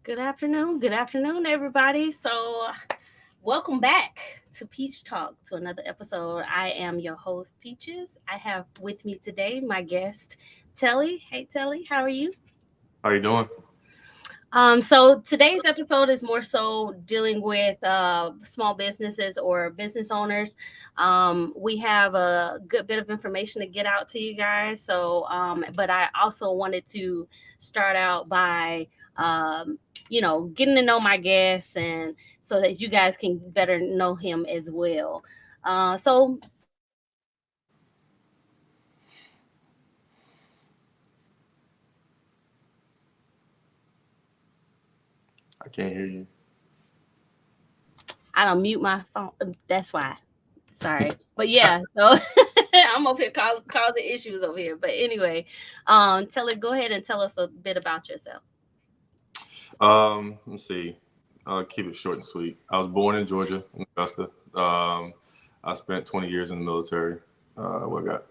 Good afternoon, everybody. Welcome back to Peach Talk to another episode. I am your host, Peaches. I have with me today my guest, Telly. Hey, Telly, how are you? How you doing? So today's episode is more so dealing with small businesses or business owners. We have a good bit of information to get out to you guys. But I also wanted to start out by, getting to know my guests, and so that you guys can better know him as well. So Telly, go ahead and tell us a little bit about yourself. I can't hear you. I don't mute my phone. That's why. Sorry, but yeah. So I'm up here causing issues over here. But anyway, tell it. Go ahead and tell us a bit about yourself. Let's see. I'll keep it short and sweet. I was born in Georgia, in Augusta. I spent 20 years in the military. What I got?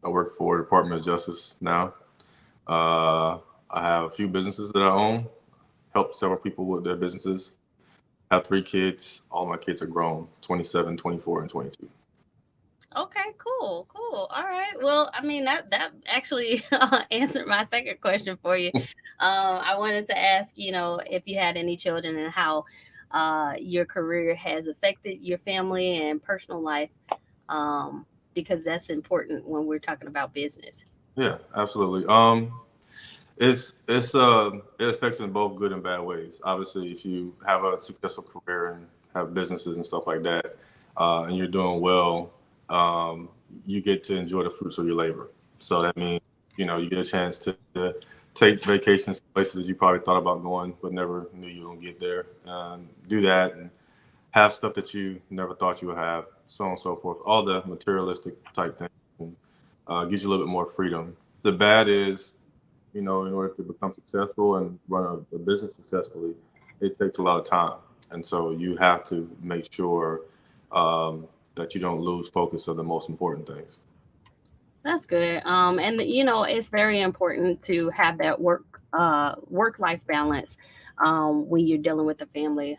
I work for the Department of Justice now. I have a few businesses that I own. Help several people with their businesses. Have three kids. All my kids are grown: 27, 24, and 22. Okay, cool. All right. Well, I mean that actually answered my second question for you. I wanted to ask, if you had any children and how your career has affected your family and personal life, because that's important when we're talking about business. Yeah, absolutely. It affects in both good and bad ways. Obviously, if you have a successful career and have businesses and stuff like that, and you're doing well, um, you get to enjoy the fruits of your labor. So that means you get a chance to take vacations to places you probably thought about going but never knew you would get there. Do that and have stuff that you never thought you would have, so on and so forth. All the materialistic type things and, gives you a little bit more freedom. The bad is, in order to become successful and run a business successfully, it takes a lot of time, and so you have to make sure that you don't lose focus of the most important things. That's good. And it's very important to have that work life balance when you're dealing with the family.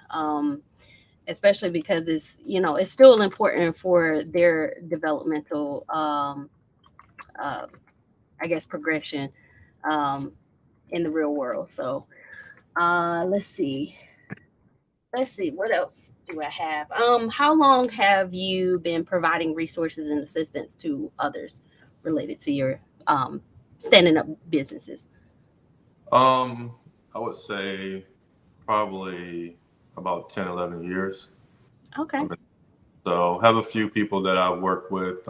Especially because it's still important for their developmental uh, I guess progression um, in the real world. So let's see. Let's see, what else do I have? How long have you been providing resources and assistance to others related to your standing up businesses? Um, I would say probably about 10, 11 years. Okay. I've been, so have a few people that I work with.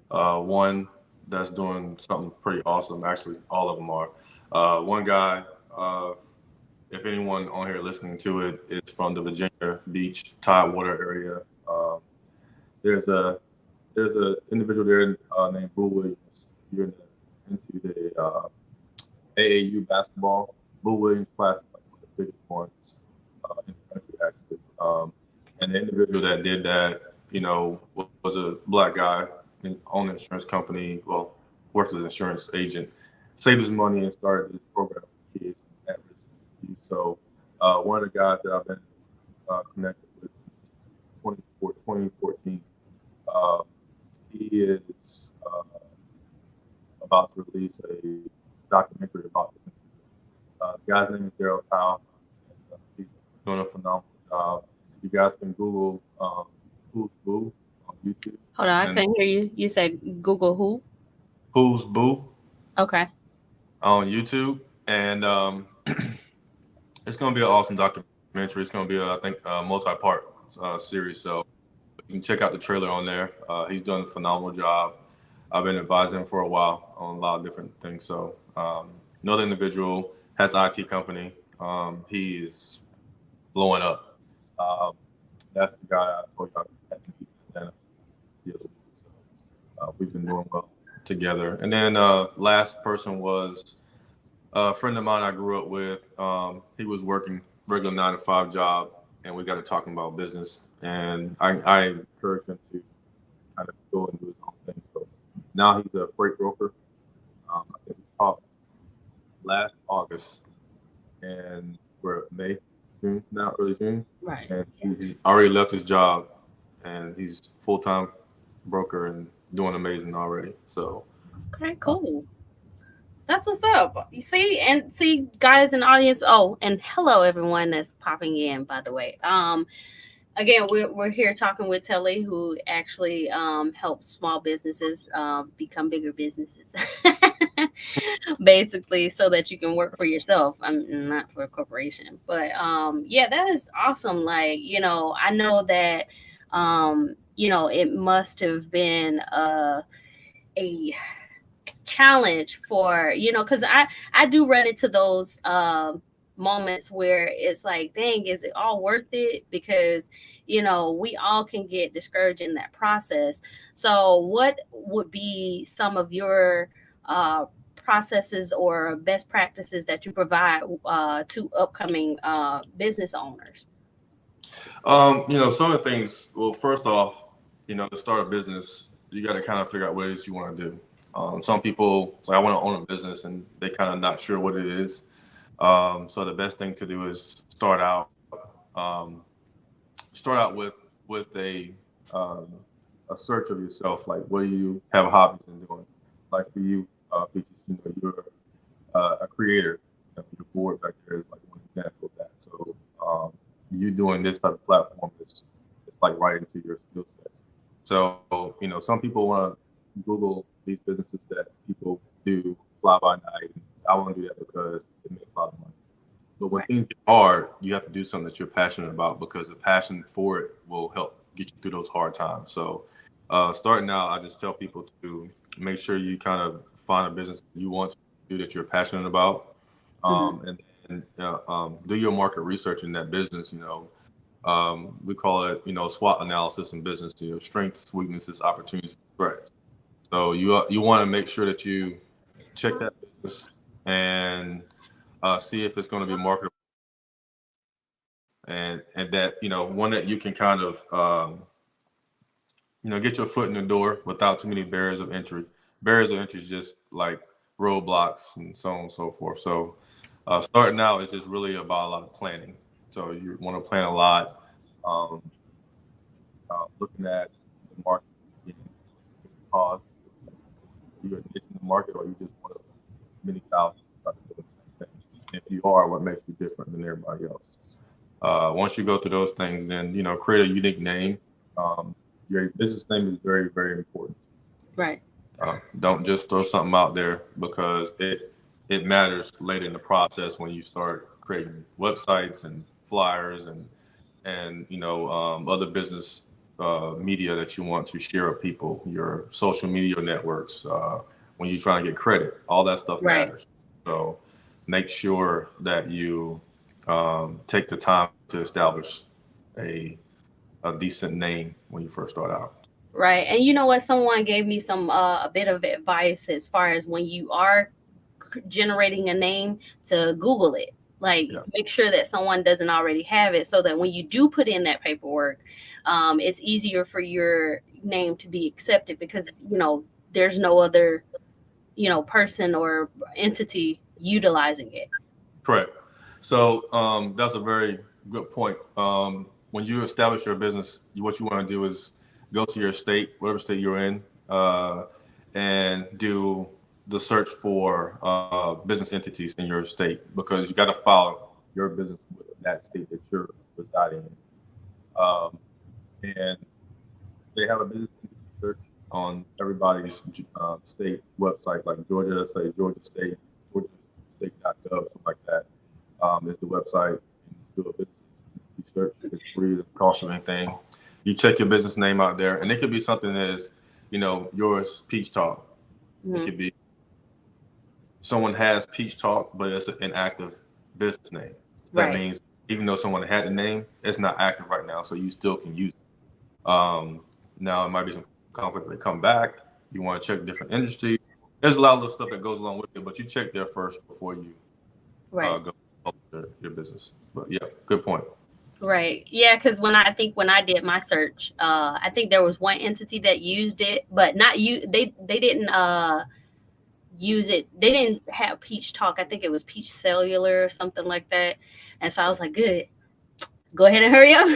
One that's doing something pretty awesome. Actually, all of them are. One guy, uh, if anyone on here listening to it is from the Virginia Beach Tidewater area, there's a individual there named Boo Williams. If you're into the AAU basketball, Boo Williams Classic, like one of the biggest ones in the country, actually. And the individual that did that, was a black guy and owned an insurance company. Well, worked as an insurance agent, saved his money and started this program for kids at risk youth. So, one of the guys that I've been connected with since 2014, um, he is about to release a documentary about this. The guy's name is Derrick. He's doing a phenomenal job. You guys can Google Who's Boo on YouTube Hold on, I and couldn't hear you. You said Google who? Who's Boo Okay. on YouTube, and it's going to be an awesome documentary. It's going to be, I think, a multi-part series. So you can check out the trailer on there. He's done a phenomenal job. I've been advising him for a while on a lot of different things. So another individual has an IT company. He is blowing up. Um, that's the guy I told you I had to meet in Atlanta the other week. So we've been doing well together. And then last person was a friend of mine I grew up with. He was working regular 9 to 5 job, and we got to talking about business. And I encouraged him to kind of go and do his own thing. So now he's a freight broker. I think we talked last August, and we're May, June now, early June, Right. and he's already left his job, and he's full time broker and doing amazing already. So, Okay, uh, cool. That's what's up. You see, and see, guys in the audience. Oh, and hello, everyone that's popping in. By the way, again, we're here talking with Telly, who actually helps small businesses become bigger businesses, basically, so that you can work for yourself. I'm not for a corporation, but yeah, that is awesome. Like, I know that it must have been a challenge for because I do run into those moments where it's like, dang, is it all worth it? Because we all can get discouraged in that process. So what would be some of your processes or best practices that you provide to upcoming business owners? some of the things. Well, first off, to start a business, you got to kind of figure out what it is you want to do. Some people say, I want to own a business, and they kind of not sure what it is. So the best thing to do is start out with a search of yourself. Like, what do you have hobbies in doing? Like for you, Peaches, you're a creator. Your board back there is like one example of that. So you doing this type of platform is like right into your skill set. So some people want to Google these businesses that people do fly by night. I want to do that because it makes a lot of money. But when Right. things get hard, you have to do something that you're passionate about because the passion for it will help get you through those hard times. So, starting out, I just tell people to make sure you kind of find a business you want to do that you're passionate about, Hmm. and do your market research in that business. We call it, SWOT analysis in business. Strengths, weaknesses, opportunities, threats. So you want to make sure that you check that business and see if it's going to be marketable, and that one that you can kind of get your foot in the door without too many barriers of entry. Barriers of entry is just like roadblocks and so on and so forth. So starting out is just really about a lot of planning. So you want to plan a lot, um, looking at the market, cost, you're niche in the market, or you just one of many thousands to start doing the same thing. If you are, what makes you different than everybody else? Once you go through those things, then create a unique name. Um, your business name is very, very important. Right. Don't just throw something out there because it matters later in the process when you start creating websites and flyers and other business media that you want to share with people, your social media networks, when you're trying to get credit, all that stuff Right. matters. So make sure that you take the time to establish a a decent name when you first start out. Right. And you know what? Someone gave me some a bit of advice as far as when you are generating a name to Google it. Like, Yeah, make sure that someone doesn't already have it, so that when you do put in that paperwork, it's easier for your name to be accepted, because there's no other person or entity utilizing it. correct. So that's a very good point. When you establish your business, what you want to do is go to your state, whatever state you're in, and do the search for business entities in your state because you got to file your business with that state that you're residing in. And they have a business entity search on everybody's state website, like Georgia, say Georgia State, Georgia State.gov, something like that. Is the website. You do a business entity search. It's free. It doesn't cost you anything. You check your business name out there, and it could be something that is, yours, Peach Talk. It Hmm. could be someone has Peach Talk, but it's an inactive business name. So that Right. means even though someone had the name, it's not active right now, so you still can use it. Now it might be some conflict. They come back. You want to check different industries. There's a lot of little stuff that goes along with it, but you check there first before you Right. go publish your business. But yeah, good point. Right. Yeah, because when I did my search, I think there was one entity that used it, but not you. They didn't. use it. They didn't have Peach Talk. I think it was Peach Cellular or something like that. And so I was like, good, go ahead and hurry up.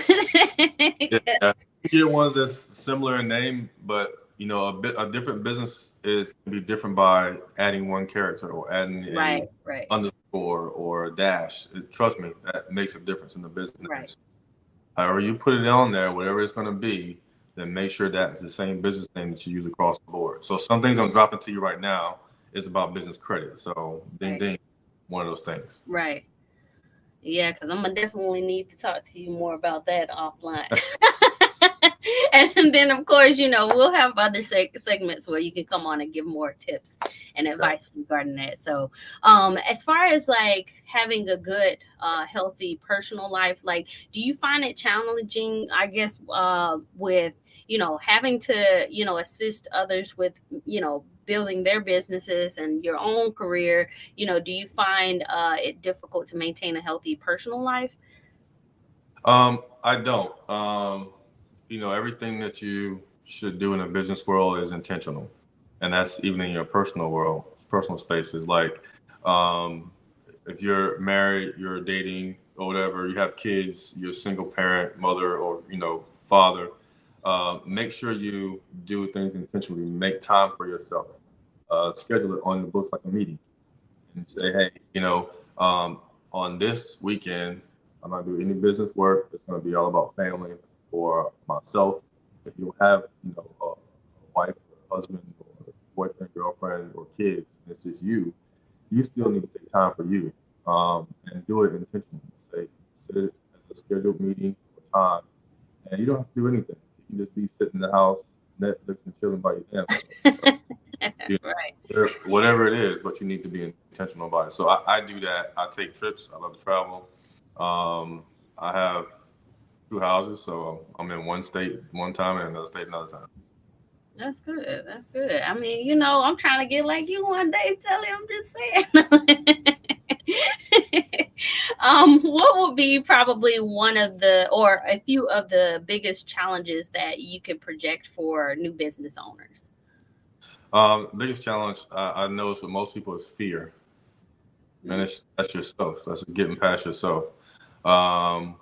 Yeah, you get ones that's similar in name, but a different business is can be different by adding one character or adding a Right, right, underscore or a dash. Trust me, that makes a difference in the business right. names. However, you put it on there, whatever it's going to be, then make sure that's the same business name that you use across the board. So some things I'm dropping to you right now is about business credit. So ding Right, ding, one of those things. right. Yeah, because I'm gonna definitely need to talk to you more about that offline. And then, of course, we'll have other segments where you can come on and give more tips and Yeah. advice regarding that. So, as far as like having a good, healthy personal life, like, do you find it challenging, I guess, with, having to, assist others with, building their businesses and your own career? Do you find it difficult to maintain a healthy personal life? I don't. Everything that you should do in a business world is intentional, and that's even in your personal world, personal spaces. Like, um, if you're married, you're dating or whatever, you have kids, you're a single parent, mother, or father. Make sure you do things intentionally. Make time for yourself. Schedule it on the books like a meeting and say, hey, on this weekend, I'm not doing any business work. It's going to be all about family or myself. If you don't have, a wife, or husband, or boyfriend, girlfriend, or kids, and it's just you still need to take time for you and do it intentionally. Say, sit at a scheduled meeting or time, and you don't have to do anything. You can just be sitting in the house, Netflix, and chilling by your damn self. You Right. whatever it is, but you need to be intentional about it. So I do that. I take trips. I love to travel. I have two houses, so I'm in one state one time and another state another time. That's good. That's good. I mean, I'm trying to get like you one day, Telly. I'm just saying. What would be probably one of the, or a few of the biggest challenges that you could project for new business owners? Biggest challenge I notice with most people is fear, and Mm, that's yourself. That's getting past yourself. Um,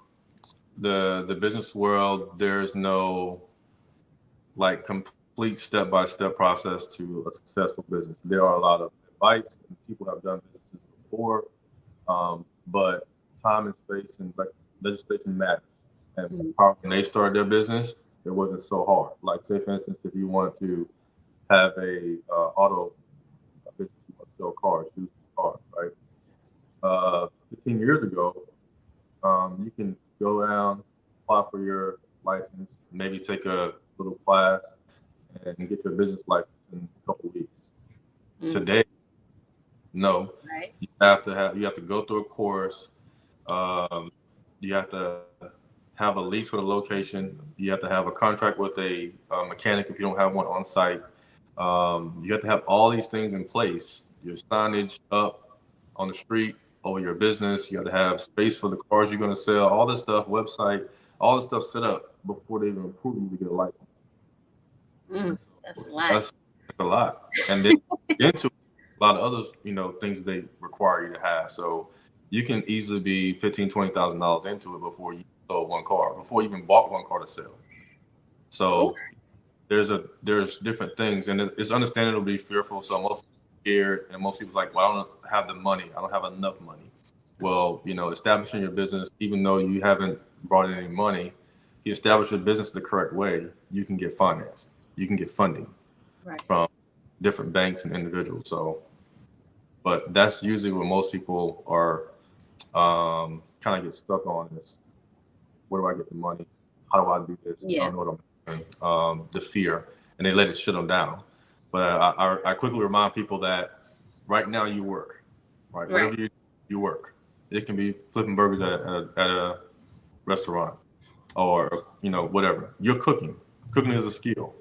the business world, there's no like complete step by step process to a successful business. There are a lot of advice, and people have done businesses before, but time and space and like legislation matters. And mm, when they started their business, it wasn't so hard. Like say for instance, if you want to have a auto business, you want to sell cars, shoes, cars, right? 15 years ago, you can go down, apply for your license, maybe take a little class, and get your business license in a couple of weeks. mm. Today, no, Right. you have to go through a course. Um, you have to have a lease for the location. You have to have a contract with a mechanic if you don't have one on site. You have to have all these things in place. Your signage up on the street over your business. You have to have space for the cars you're going to sell. All this stuff, website, all this stuff set up before they even approve you to get a license. Mm. And so That's a lot. that's a lot. And then into a lot of other, things they require you to have. So you can easily be $15,000 to $20,000 into it before you sold one car, before you even bought one car to sell. Oof. So there's different things, and it's understandable to be fearful. So most people are scared, and most people's like, well, I don't have the money. I don't have enough money. Well, establishing your business, even though you haven't brought in any money, you establish your business the correct way, you can get financed. You can get funding Right. from different banks and individuals. So, but that's usually what most people are kind of get stuck on is where do I get the money? How do I do this? I Yeah. don't know what I'm doing. The fear, and they let it shut them down. But I quickly remind people that right now you work, right? Right. Whatever you work. It can be flipping burgers at a restaurant or whatever. You're cooking. Cooking is a skill.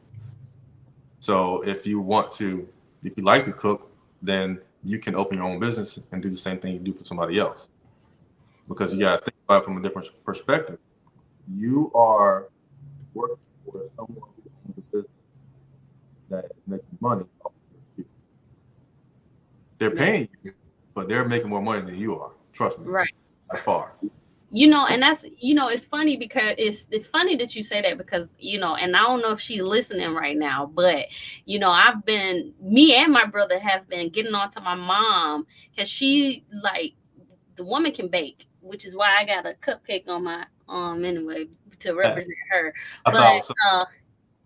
So if you like to cook, then you can open your own business and do the same thing you do for somebody else. Because you got to think about it from a different perspective. You are working for someone who owns a business that is making money off of your skill. They're Yeah. paying you, but they're making more money than you are. Trust me, Right. by far. And that's, it's funny because it's funny that you say that because, and I don't know if she's listening right now, but me and my brother have been getting on to my mom because she like the woman can bake, which is why I got a cupcake on my anyway to I represent her. But thought it was something uh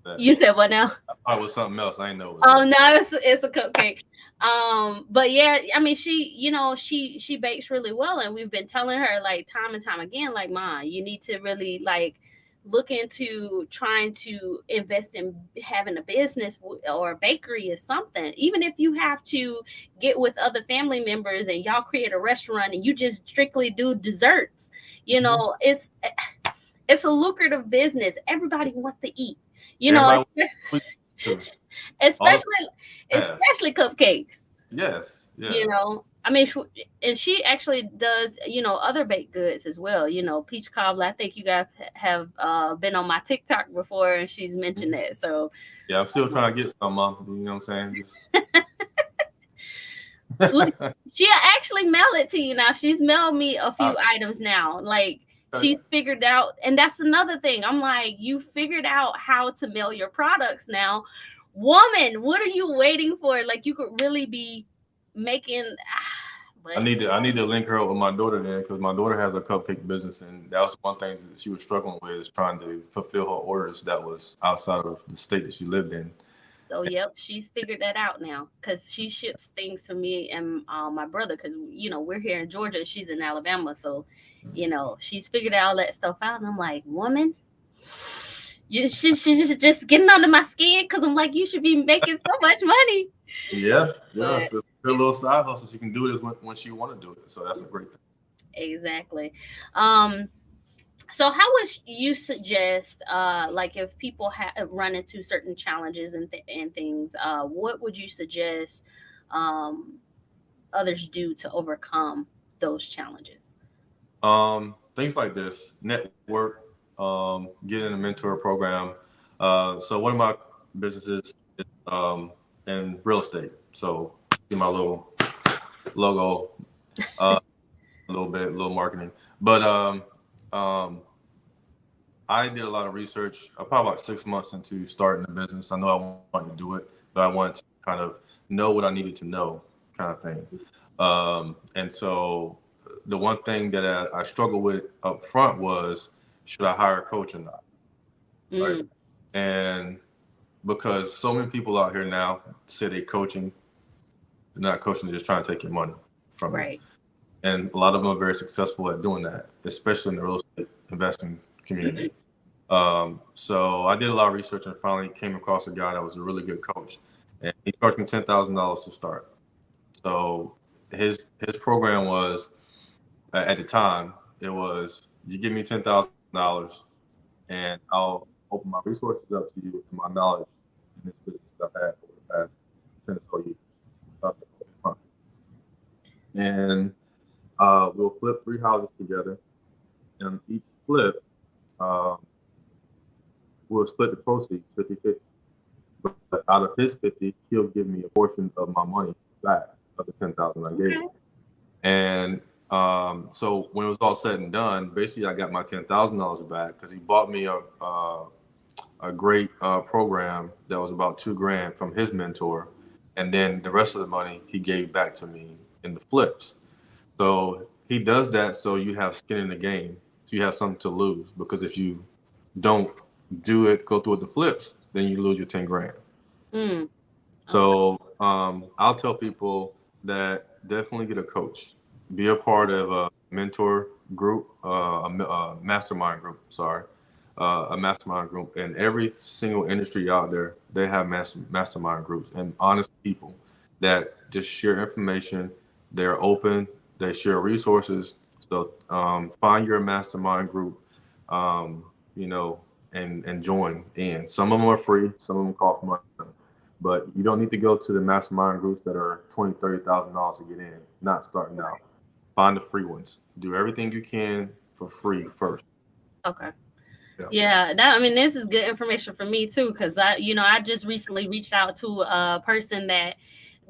that. you said what now? I thought it was something else. I didn't know it was Oh that. no, it's a cupcake. But yeah, I mean, she bakes really well, and we've been telling her like time and time again, like, Ma, you need to really like look into trying to invest in having a business or a bakery or something. Even if you have to get with other family members and y'all create a restaurant and you just strictly do desserts, Mhm. it's a lucrative business. Everybody wants to eat. You know, Everybody wants to all of especially them have. especially cupcakes. Yes, yeah. I mean, and she actually does, other baked goods as well. Peach cobbler. I think you guys have been on my TikTok before, and she's mentioned that. So Yeah, I'm still trying to get some, Mom. You know what I'm saying? Just look, she'll actually mail it to you now. She's mailed me a I, few items now. Like okay. she's figured out, and that's another thing. I'm like, you figured out how to mail your products now, woman. What are you waiting for? Like you could really be making, I but need to I need to link her up with my daughter then, because my daughter has a cupcake business, and that was one thing that she was struggling with, is trying to fulfill her orders that was outside of the state that she lived in. so yep, she's figured that out now because she ships things for me and my brother because we're here in Georgia, she's in Alabama, so she's figured all that stuff out, and I'm like, woman, she's just getting under my skin because I'm like, you should be making so much money, Yeah, yeah. but So it's her little side hustle. She can do it when she want to do it. So that's a great thing. exactly. Um, So, how would you suggest, like, if people run into certain challenges and things, what would you suggest um, others do to overcome those challenges? Things like this, network, get in a mentor program. So one of my businesses is in real estate. So see my little logo, uh, a little bit, a little marketing. But um, I did a lot of research. Probably about 6 months into starting the business. I know I wanted to do it, but I wanted to kind of know what I needed to know, kind of thing. And so the one thing that I struggled with up front was, should I hire a coach or not? Right. Mm, And because so many people out here now say they coaching, they're not coaching, they're just trying to take your money from you. right. And a lot of them are very successful at doing that, especially in the real estate investing community. So I did a lot of research and finally came across a guy that was a really good coach, and he charged me $10,000 to start. So his program was, at the time, it was, you give me $10,000 and I'll open my resources up to you and my knowledge in this business that I've had over the past 10 or so years. That's the and we'll flip 3 houses together, and each flip, um, we'll split the proceeds 50-50. But out of his 50, he'll give me a portion of my money back of the 10,000 I gave Okay. him. And so when it was all said and done, basically I got my $10,000 back because he bought me a great program that was about 2 grand from his mentor, and then the rest of the money he gave back to me in the flips. So he does that so you have skin in the game, so you have something to lose. Because if you don't do it, go through with the flips, then you lose your 10 grand. Mm, okay. So I'll tell people that definitely get a coach, be a part of a mentor group, a mastermind group. Sorry, a mastermind group. In every single industry out there, they have mastermind groups and honest people that just share information. They're open. They share resources. So find your mastermind group. Um, you know, and join in. Some of them are free. Some of them cost money. But you don't need to go to the mastermind groups that are $20,000, $30,000 to get in, not starting out. Find the free ones. Do everything you can for free first. Okay. Yeah. Yeah, I mean, this is good information for me too, because I just recently reached out to a person that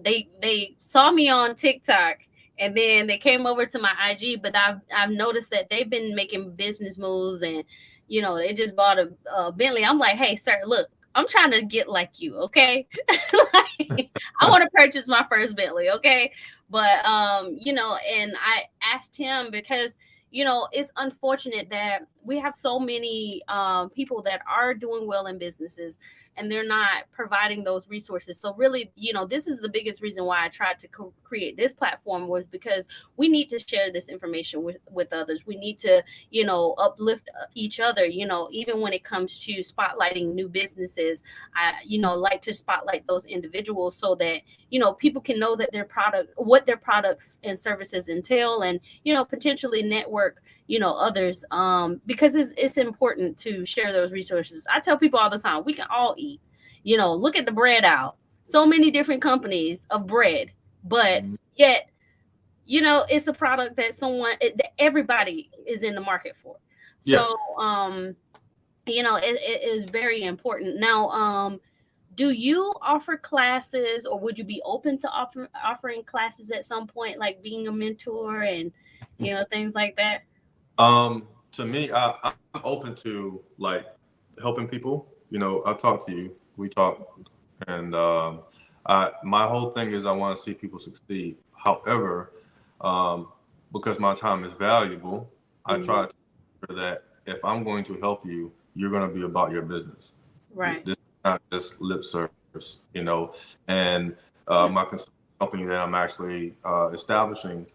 they saw me on TikTok, and then they came over to my IG. But I've noticed that they've been making business moves, and they just bought a Bentley. I'm like, hey, sir, look, I'm trying to get like you, okay? Like, I want to purchase my first Bentley, okay? But and I asked him because it's unfortunate that we have so many people that are doing well in businesses, and they're not providing those resources. So really, this is the biggest reason why I tried to create this platform, was because we need to share this information with others. We need to uplift each other, even when it comes to spotlighting new businesses. I like to spotlight those individuals so that people can know that what their products and services entail, and potentially network others, because it's important to share those resources. I tell people all the time, we can all eat. Look at the bread out. So many different companies of bread, but yet it's a product that that everybody is in the market for. Yeah. So it is very important. Now, do you offer classes, or would you be open to offering classes at some point, like being a mentor and things like that? To me, I'm open to like helping people. I talk to you, we talk, and my whole thing is I want to see people succeed. However, um, because my time is valuable, I Hmm. try to remember that if I'm going to help you, you're going to be about your business. Right. This is not just lip service. And my company that I'm actually establishing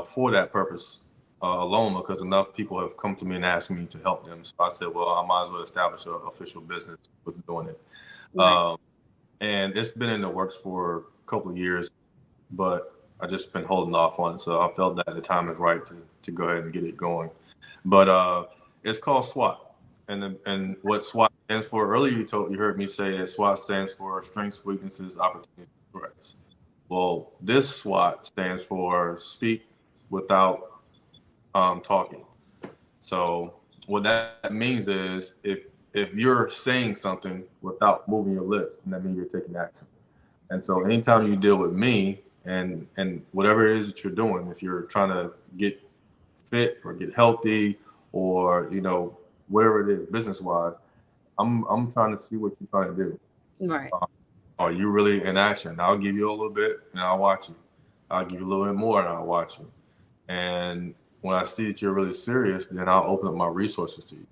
for that purpose alone, because enough people have come to me and asked me to help them. So I said, well, I might as well establish an official business with doing it. Right. Um, and it's been in the works for a couple of years, but I just been holding off on it. So I felt that the time is right to go ahead and get it going. But it's called SWOT, and what SWOT stands for. Earlier, you heard me say that SWOT stands for strengths, weaknesses, opportunities, threats. Well, this SWOT stands for speak without talking. So what that means is if you're saying something without moving your lips, then that means you're taking action. And so anytime you deal with me and whatever it is that you're doing, if you're trying to get fit or get healthy or whatever it is business wise, I'm trying to see what you're trying to do. Right. Uh, are you really in action? I'll give you a little bit and I'll watch you. I'll give you a little bit more and I'll watch you. And when I see that you're really serious, then I'll open up my resources to you.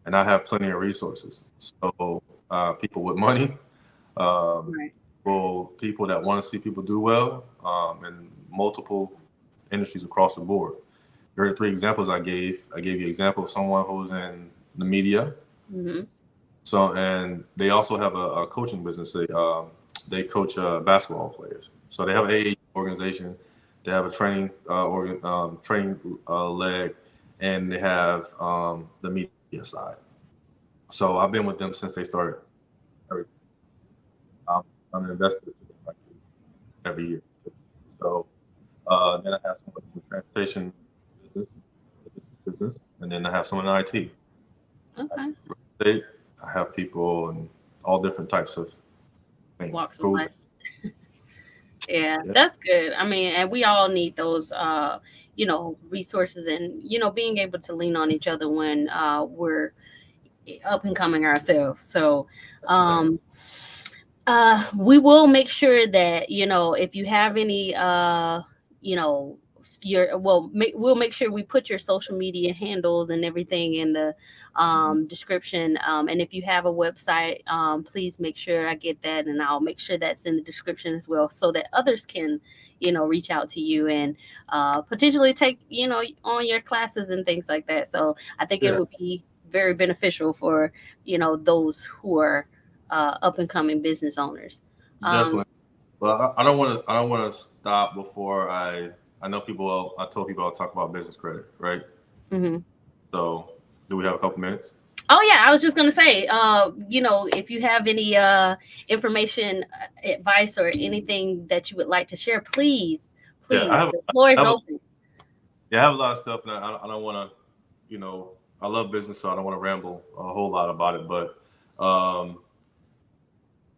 And I have plenty of resources. So people with money, um, Right. people that want to see people do well, in multiple industries across the board. There are three examples I gave. I gave you an example of someone who's in the media. Hmm. So, and they also have a coaching business. They coach basketball players. So they have a organization. They have a training leg, and they have the media side. So I've been with them since they started. Every- I'm, I'm an investor to them like every year. So then I have someone in the transportation business, business, and then I have someone in IT. Okay. They, I have people in all different types of things. Walks of Food. life. Yeah, Yeah, that's good. I mean, and we all need those resources, and being able to lean on each other when we're up and coming ourselves. So definitely. um we will make sure that if you have any you know we'll make sure we put your social media handles and everything in the Mhm. description, and if you have a website, please make sure I get that, and I'll make sure that's in the description as well, so that others can reach out to you and potentially take on your classes and things like that. So I think it Yeah, would be very beneficial for those who are up and coming business owners. Um, definitely. Well, I don't want to. I don't want to stop before I. I know people. I told people I'll talk about business credit, right? mhm. So, do we have a couple minutes? Oh yeah, I was just gonna say, if you have any information, advice, or anything that you would like to share, please, Yeah, please, the floor I is have a, open. yeah, I have a lot of stuff, and I don't want to. I love business, so I don't want to ramble a whole lot about it. But um,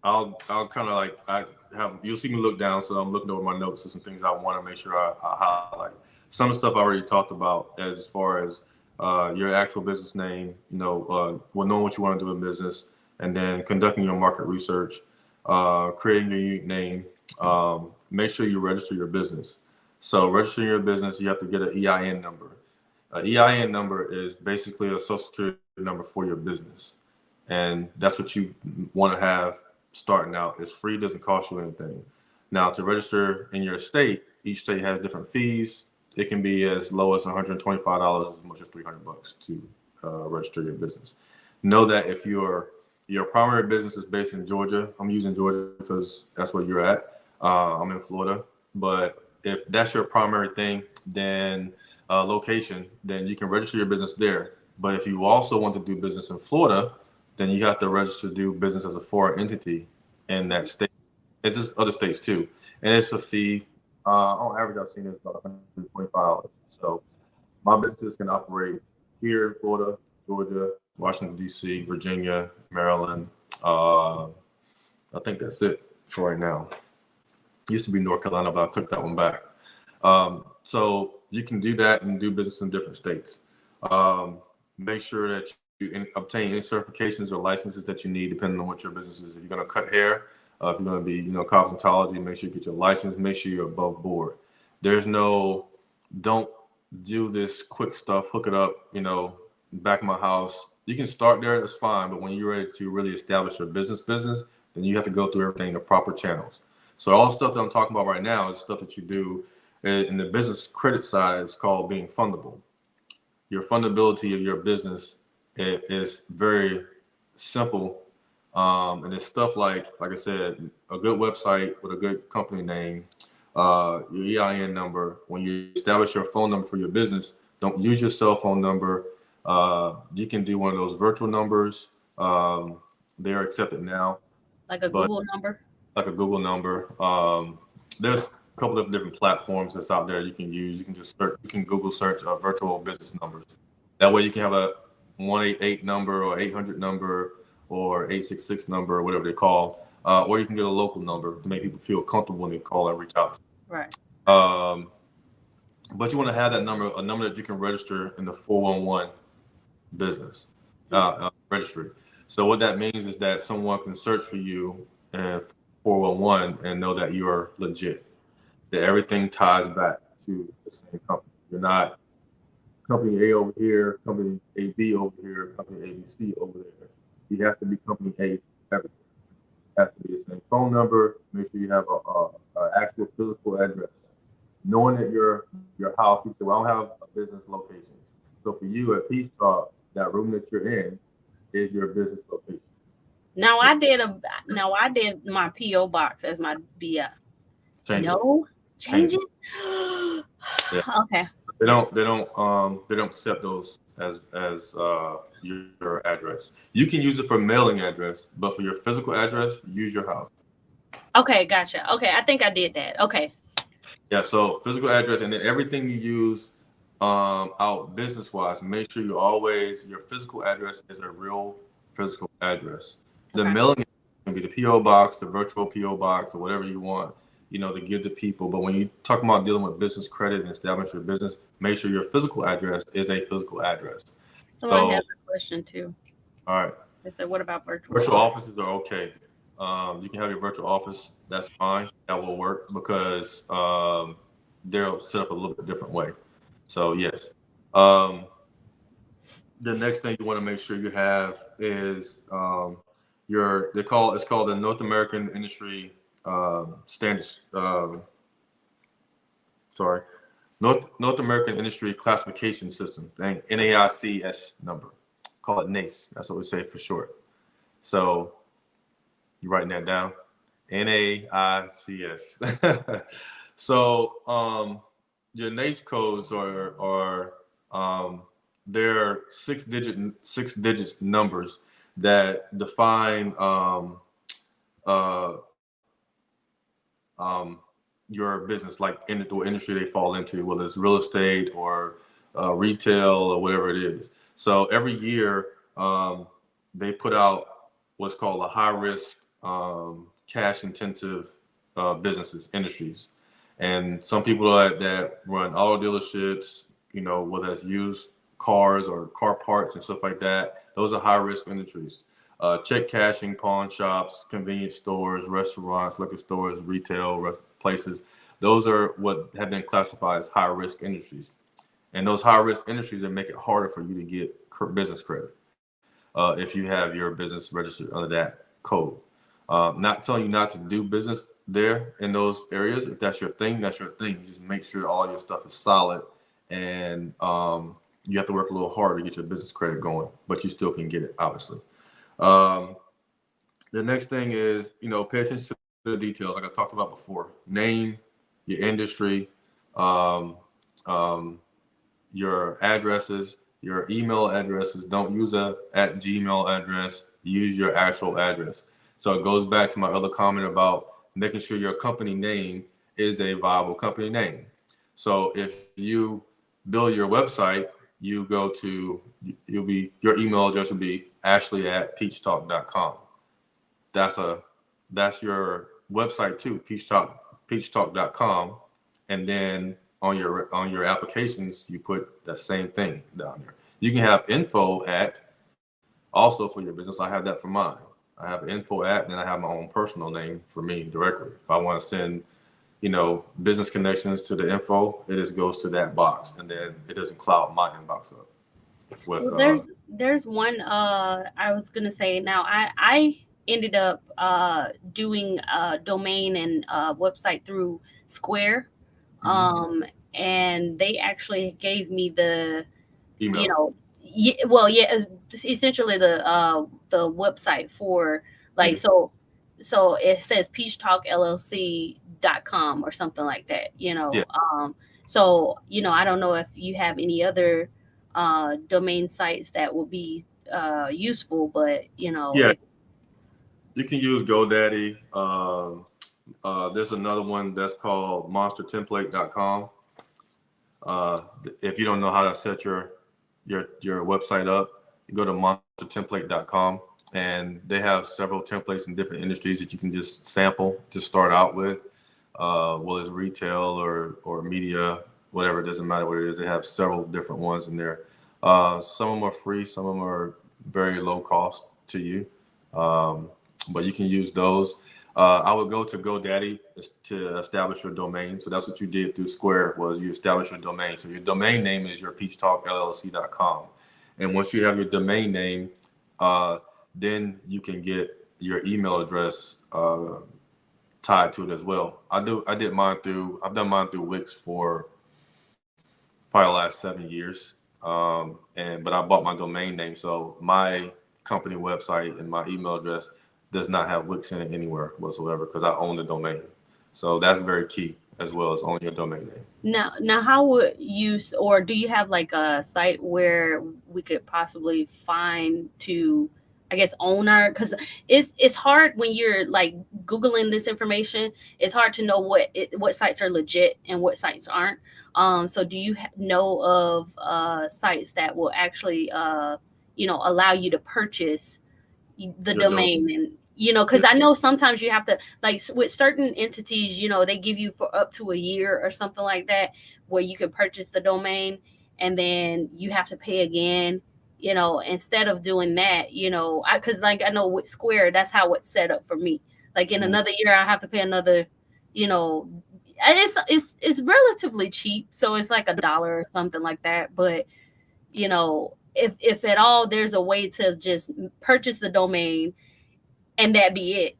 I'll kind of like I have you'll see me look down, so I'm looking over my notes to some things I want to make sure I highlight. Some of the stuff I already talked about as far as your actual business name, well, knowing what you want to do in business, and then conducting your market research, creating your unique name. Make sure you register your business. So registering your business, you have to get an EIN number. An EIN number is basically a social security number for your business, and that's what you want to have starting out. It's free, doesn't cost you anything. Now, to register in your state, each state has different fees. It can be as low as $125, as much as $300 to register your business. Know that if your primary business is based in Georgia, I'm using Georgia because that's where you're at. I'm in Florida, but if that's your primary thing, then location, then you can register your business there. But if you also want to do business in Florida, then you have to register to do business as a foreign entity in that state. It's just other states too, and it's a fee. On average, I've seen it's about $125. So my businesses can operate here in Florida, Georgia, Washington D.C., Virginia, Maryland. I think that's it for right now. It used to be North Carolina, but I took that one back. So you can do that and do business in different states. Make sure that you obtain any certifications or licenses that you need, depending on what your business is. If you're going to cut hair, if you're going to be, cosmetology, make sure you get your license. Make sure you're above board. There's no, don't do this quick stuff, hook it up, back of my house. You can start there, that's fine. But when you're ready to really establish your business, then you have to go through everything, the proper channels. So all the stuff that I'm talking about right now is stuff that you do in the business credit side. Is called being fundable. Your fundability of your business is very simple, and it's stuff like I said, a good website with a good company name, your EIN number. When you establish your phone number for your business, don't use your cell phone number. You can do one of those virtual numbers. They're accepted now, Like a but Google number? like a Google number. There's a couple of different platforms that's out there you can use. You can just search, you can Google search virtual business numbers. That way you can have a 188 number or 800 number or 866 number or whatever they call, or you can get a local number to make people feel comfortable when they call and reach out to Right. you. But you want to have that number, a number that you can register in the 411 business registry. So what that means is that someone can search for you and 411 and know that you are legit. That everything ties back to the same company. You're not company A over here, company AB over here, company ABC over there. You have to be company A everything. It has to be the same phone number. Make sure you have a actual physical address. Knowing that your house, you say, well, I don't have a business location. So for you at Peace Talk, that room that you're in is your business location. Now I did my PO box as my BI. Change it. No, Change change it. it. Yeah. Okay. They don't accept those as your address. You can use it for mailing address, but for your physical address, use your house. Okay, gotcha. Okay, I think I did that. Okay. Yeah, so physical address, and then everything you use out business wise, make sure you always your physical address is a real physical address. The Okay. mailing can be the PO box, the virtual PO box, or whatever you want, to give to people. But when you talk about dealing with business credit and establish your business, make sure your physical address is a physical address. Someone So, has a question too. all right, They said, "What about virtual virtual office?" offices are okay. You can have your virtual office. That's fine. That will work because they're set up a little bit different way. So yes. Um, the next thing you want to make sure you have is your it's called the North American Industry Standards. Sorry, North American Industry Classification System. NAICS number. Call it NACE. That's what we say for short. So you writing that down? NAICS. So your NACE codes are they're six digits numbers that define uh, um, your business, like in the industry they fall into, whether it's real estate or retail or whatever it is. So every year they put out what's called a high risk cash intensive businesses, industries. And some people that run auto dealerships, whether it's used cars or car parts and stuff like that, those are high risk industries. Check cashing, pawn shops, convenience stores, restaurants, liquor stores, retail places. Those are what have been classified as high risk industries. And those high risk industries that make it harder for you to get business credit if you have your business registered under that code. Not telling you not to do business there in those areas. If that's your thing, that's your thing. Just make sure all your stuff is solid, and you have to work a little harder to get your business credit going, but you still can get it, obviously. Um, the next thing is, pay attention to the details, like I talked about before. Name, your industry, um, um, your addresses, your email addresses. Don't use a at Gmail address. Use your actual address. So it goes back to my other comment about making sure your company name is a viable company name. So if you build your website, you go to your email address will be ashley@peachtalk.com. That's your website too, peachtalk.com, and then on your applications you put that same thing down there. You can have info at also for your business. I have that for mine. I have info at, and then I have my own personal name for me directly. If I want to send business connections to the info, it just goes to that box, and then it doesn't cloud my inbox up with Well, there's one I was gonna say now I ended up doing domain and website through Square, mhm, um and they actually gave me the, you email. know, well, yeah, it's essentially the website for, like, Industry. so it says peachtalkllc.com or something like that, Yeah, so, I don't know if you have any other domain sites that will be useful, but yeah. it. You can use GoDaddy. There's another one that's called monstertemplate.com. If you don't know how to set your website up, you go to monstertemplate.com, and they have several templates in different industries that you can just sample to start out with. Whether it's retail or media, whatever, it doesn't matter what it is. They have several different ones in there. Some of them are free, some of them are very low cost to you, um, but you can use those. I would go to GoDaddy to establish your domain. So that's what you did through Square, was you established your domain. So your domain name is your peachtalkllc.com. And once you have your domain name, uh, then you can get your email address tied to it as well. I've done mine through Wix for probably the last 7 years. And but I bought my domain name, so my company website and my email address does not have Wix in it anywhere whatsoever because I own the domain. So that's very key as well as owning your domain name. Now, how would you, or do you have like a site where we could possibly find to, I guess, own our? Because it's hard when you're like googling this information. It's hard to know what sites are legit and what sites aren't. So do you know of sites that will actually allow you to purchase the Your domain. domain, and because Yeah. I know sometimes you have to, like, with certain entities, they give you for up to a year or something like that, where you can purchase the domain and then you have to pay again, instead of doing that, because, like, I know with Square, that's how it's set up for me. Like, in Mhm. another year I have to pay another, you know and it's relatively cheap, so it's like $1 or something like that. But if at all there's a way to just purchase the domain and that be it.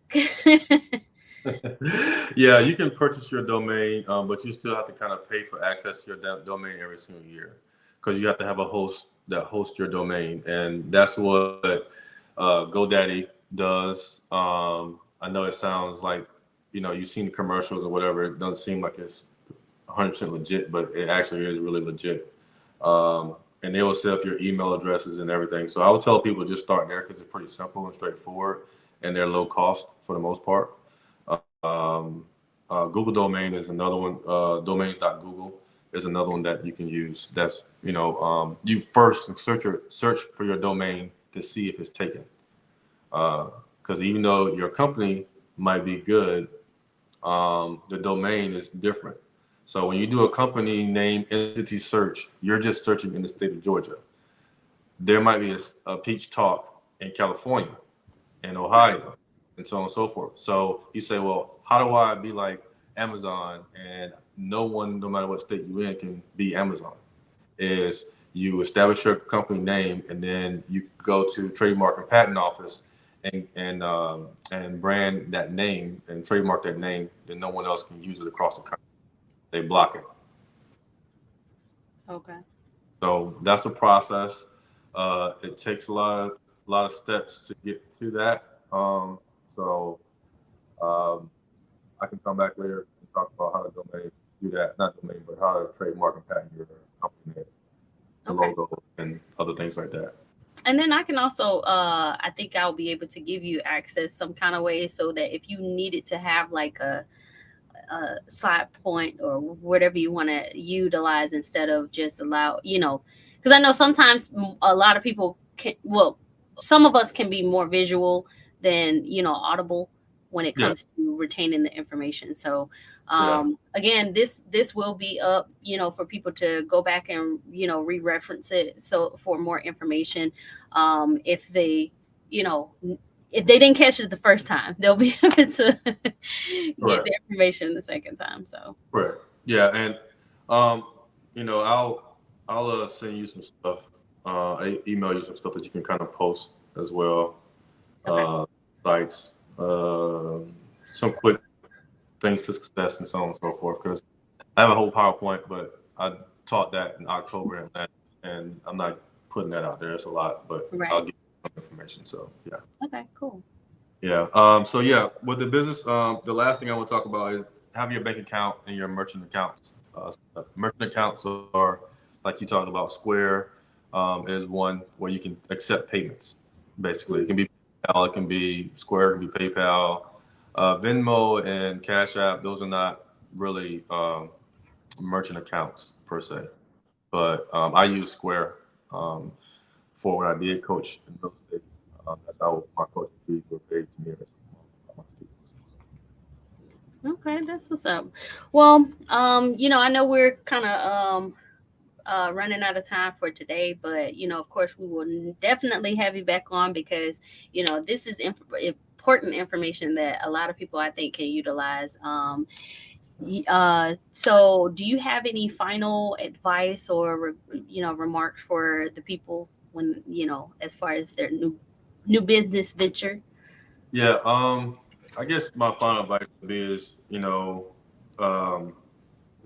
Yeah, you can purchase your domain, but you still have to kind of pay for access to your domain every single year because you have to have a host that hosts your domain, and that's what GoDaddy does. I know it sounds like you've seen the commercials or whatever. It doesn't seem like it's 100% legit, but it actually is really legit. And they will set up your email addresses and everything. So I would tell people just start there because it's pretty simple and straightforward, and they're low cost for the most part. Um, Google Domain is another one. Domains.google is another one that you can use. That's you first search for your domain to see if it's taken, because because even though your company might be good, the domain is different. So when you do a company name entity search, you're just searching in the state of Georgia. There might be a Peach Talk in California, in Right. Ohio, and so on and so forth. So you say, well, how do I be like Amazon and no one, no matter what state you're in, can be Amazon? Is you establish your company name and then you go to trademark and patent office and brand that name and trademark that name, then no one else can use it across the country. They block it. Okay. So that's a process. It takes a lot of steps to get to that. So um, I can come back later and talk about how to domain do that, not domain, but how to trademark and patent your company name, the Okay. logo, and other things like that. And then I can also, I think I'll be able to give you access some kind of way so that if you needed to have like a slide point or whatever you want to utilize instead of just allow, because I know sometimes a lot of people can, well, some of us can be more visual than, audible when it Yeah, comes to retaining the information. So, yeah, again, this will be up, for people to go back and, re-reference it. So for more information, if they, you know, if they didn't catch it the first time, they'll be able to get correct, the information the second time. So, correct. Yeah, and um, I'll send you some stuff. Email you some stuff that you can kind of post as well. okay. Uh, sites, some quick things to success and so on and so forth. Because I have a whole PowerPoint, but I taught that in October and I'm not putting that out there. It's a lot, but I'll Right. give you some information. So yeah. Okay, cool. Yeah. So yeah, with the business, the last thing I want to talk about is have your bank account and your merchant accounts. Merchant accounts are like you talked about. Square is one where you can accept payments. Basically, it can be PayPal, it can be Square, it can be PayPal, Venmo, and Cash App. Those are not really merchant accounts per se, but I use Square um, for what I did coach in real estate. That's how my coaching fees were paid to me as my students. Okay, that's what's up. Well, I know we're kind of running out of time for today, but of course, we will definitely have you back on because this is important information that a lot of people I think can utilize. So, do you have any final advice or remarks for the people when as far as their new business venture? Yeah, I guess my final advice would be is, um,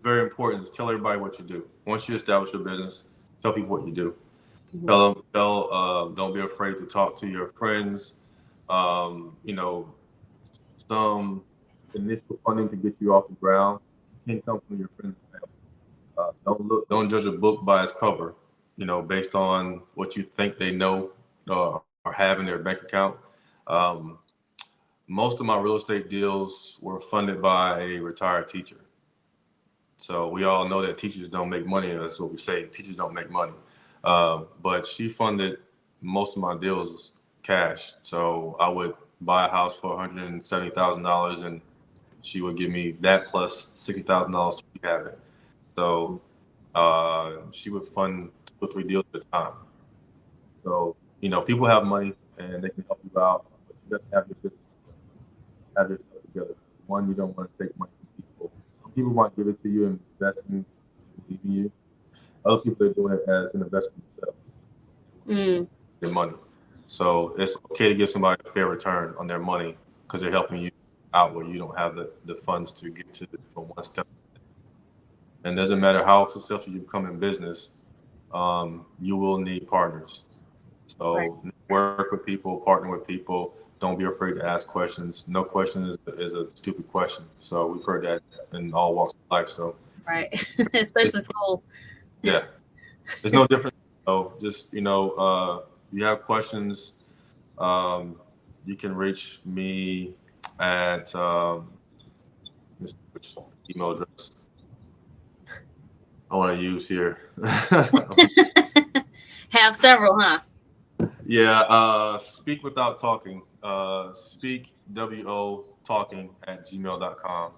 very important is tell everybody what you do. Once you establish your business, tell people what you do. Mhm. Don't be afraid to talk to your friends. Some initial funding to get you off the ground can come from your friends and family. Don't judge a book by its cover. Based on what you think they know or have in their bank account. Um, Most of my real estate deals were funded by a retired teacher. So we all know that teachers don't make money. That's what we say. Teachers don't make money. But she funded most of my deals cash. So I would buy a house for $170,000, and she would give me that plus $60,000 to rehab it. So she would fund 2 or 3 deals at a time. So people have money and they can help you out, but you got to have your business together, have your stuff together. One, you don't want to take money from people. Some people might give it to you and invest in you, believe in you. Other people are doing it as an investment themselves. They want Mm, their money. So it's okay to give somebody a fair return on their money because they're helping you out where you don't have the funds to get to from one step. And it doesn't matter how successful you become in business, you will need partners. right. So work with people, partner with people. Don't be afraid to ask questions. No question is a stupid question. So we've heard that in all walks of life. So Right. it's, Especially school. yeah, it's no different. So just you have questions, um, you can reach me at which email address I want to use here. Have several, huh? Yeah, speak without talking. Speak WO talking at gmail.com.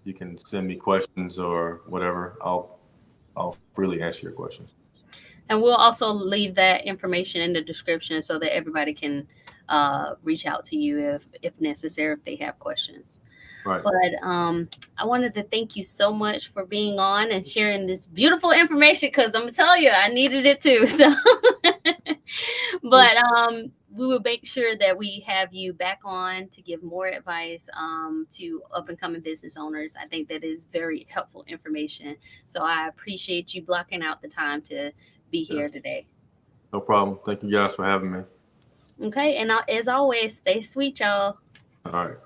You can send me questions or whatever. I'll freely answer your questions. And we'll also leave that information in the description so that everybody can reach out to you if necessary, if they have questions. Right. But I wanted to thank you so much for being on and sharing this beautiful information because I'm gonna tell you, I needed it too. So, Yeah. but we will make sure that we have you back on to give more advice to up and coming business owners. I think that is very helpful information. So I appreciate you blocking out the time to be here Yes. today. No problem. Thank you guys for having me. Okay, and as always, stay sweet, y'all. All right.